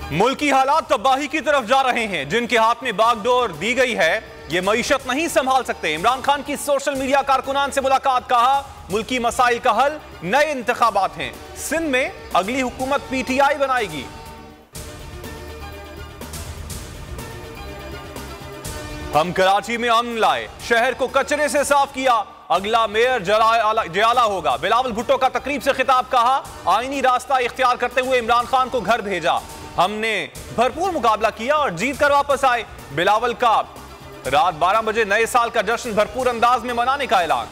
मुल्क की हालात तबाही की तरफ जा रहे हैं। जिनके हाथ में बागडोर दी गई है ये मईशत नहीं संभाल सकते। इमरान खान की सोशल मीडिया कारकुनान से मुलाकात, कहा मुल्की मसाइल का हल नए इंतखाबात हैं। सिंध में अगली हुकूमत पीटीआई बनाएगी। हम कराची में अमन लाए, शहर को कचरे से साफ किया, अगला मेयर जयाला होगा। बिलावल भुट्टो का तकरीब से खिताब, कहा आईनी रास्ता इख्तियार करते हुए इमरान खान को घर भेजा। हमने भरपूर मुकाबला किया और जीत कर वापस आए। बिलावल का रात 12 बजे नए साल का जश्न भरपूर अंदाज में मनाने का ऐलान।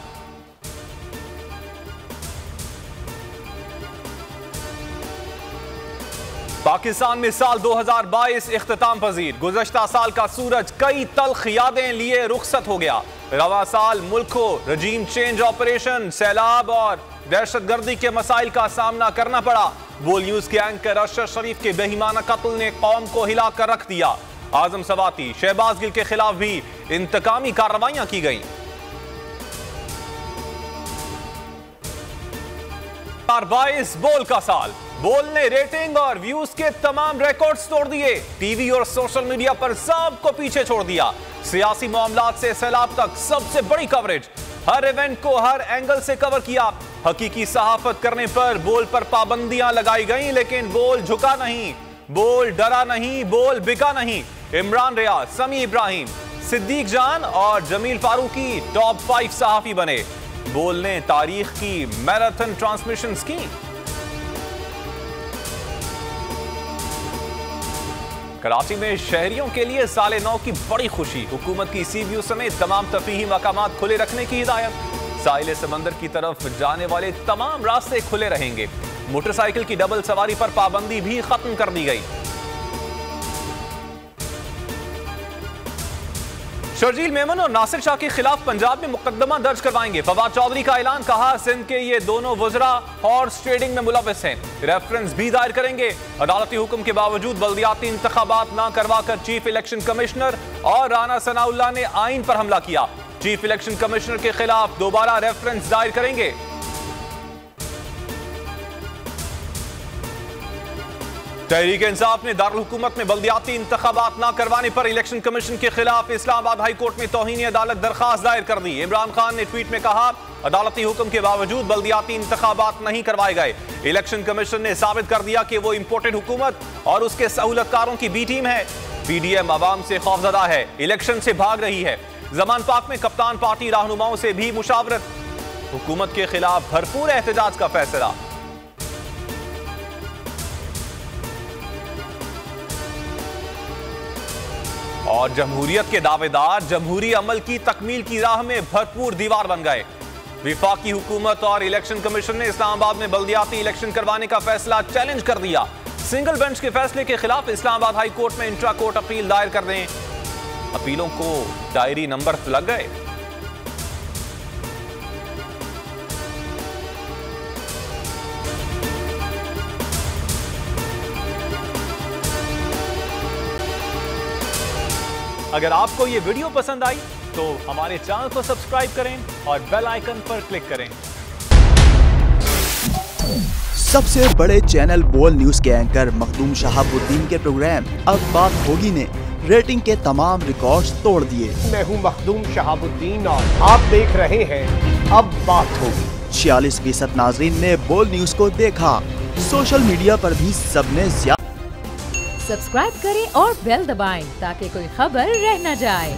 पाकिस्तान में साल 2022 इख्तिताम पजीर। गुज़श्ता साल का सूरज कई तल्ख यादें लिए रुखसत हो गया। रवा साल मुल्क को रजीम चेंज ऑपरेशन, सैलाब और दहशतगर्दी के मसाइल का सामना करना पड़ा। बोल न्यूज के एंकर अरशद शरीफ के बेईमाना कत्ल ने कौम को हिला कर रख दिया। आजम सवाती, शहबाज गिल के खिलाफ भी इंतकामी कार्रवाइयां की गई। 2022 बोल का साल। बोल ने रेटिंग और व्यूज के तमाम रिकॉर्ड्स तोड़ दिए। टीवी और सोशल मीडिया पर सबको पीछे छोड़ दिया। सियासी मामलात से सैलाब तक सबसे बड़ी कवरेज। हर इवेंट को हर एंगल से कवर किया। हकीकी सहाफत करने पर बोल पर पाबंदियां लगाई गई, लेकिन बोल झुका नहीं, बोल डरा नहीं, बोल बिका नहीं। इमरान रियाज, समी इब्राहिम, सिद्दीक जान और जमील फारूकी टॉप 5 सहाफी बने। बोल ने तारीख की मैराथन ट्रांसमिशंस की। कराची में शहरियों के लिए साले 9 की बड़ी खुशी। हुकूमत की सी व्यू समेत तमाम तफरीही मकामात खुले रखने की हिदायत। साहिल समंदर की तरफ जाने वाले तमाम रास्ते खुले रहेंगे। मोटरसाइकिल की डबल सवारी पर पाबंदी भी खत्म कर दी गई। शर्जील मेमन और नासिर शाह के खिलाफ पंजाब में मुकदमा दर्ज करवाएंगे। फवाद चौधरी का ऐलान, कहा सिंध के ये दोनों वज़रा हॉर्स ट्रेडिंग में मुलव्वस हैं। रेफरेंस भी दायर करेंगे। अदालती हुक्म के बावजूद बल्दियाती इंतखाबात ना करवाकर चीफ इलेक्शन कमिश्नर और राना सनाउल्लाह ने आइन पर हमला किया। चीफ इलेक्शन कमिश्नर के खिलाफ दोबारा रेफरेंस दायर करेंगे। तहरीक इंसाफ ने दारुल हुकूमत में बल्दियाती इंतखाबात ना करवाने पर इलेक्शन कमीशन के खिलाफ इस्लामाबाद हाई कोर्ट में तौहीन अदालत दरखास्त दायर कर दी। इमरान खान ने ट्वीट में कहा अदालती हुक्म के बावजूद बल्दियाती इंतखाबात नहीं करवाए गए। इलेक्शन कमीशन ने साबित कर दिया कि वो इंपोर्टेड हुकूमत और उसके सहूलतकारों की बी टीम है। पीडीएम अवाम से खौफजदा है, इलेक्शन से भाग रही है। जमान पाक में कप्तान पार्टी रहनुमाओं से भी मुशावरत। हुकूमत के खिलाफ भरपूर एहतजाज का फैसला। और जमहूरियत के दावेदार जमहूरी अमल की तकमील की राह में भरपूर दीवार बन गए। विफाकी हुकूमत और इलेक्शन कमीशन ने इस्लामाबाद में बल्दियाती इलेक्शन करवाने का फैसला चैलेंज कर दिया। सिंगल बेंच के फैसले के खिलाफ इस्लामाबाद हाई कोर्ट में इंट्रा कोर्ट अपील दायर कर दें। अपीलों को डायरी नंबर लग गए। अगर आपको ये वीडियो पसंद आई तो हमारे चैनल को सब्सक्राइब करें और बेल आइकन पर क्लिक करें। सबसे बड़े चैनल बोल न्यूज के एंकर मखदूम शहाबुद्दीन के प्रोग्राम अब बात होगी ने रेटिंग के तमाम रिकॉर्ड्स तोड़ दिए। मैं हूं मखदूम शहाबुद्दीन और आप देख रहे हैं अब बात होगी। 46% नाजरीन ने बोल न्यूज को देखा। सोशल मीडिया पर भी सबने सब्सक्राइब करें और बेल दबाएं ताकि कोई खबर रह न जाए।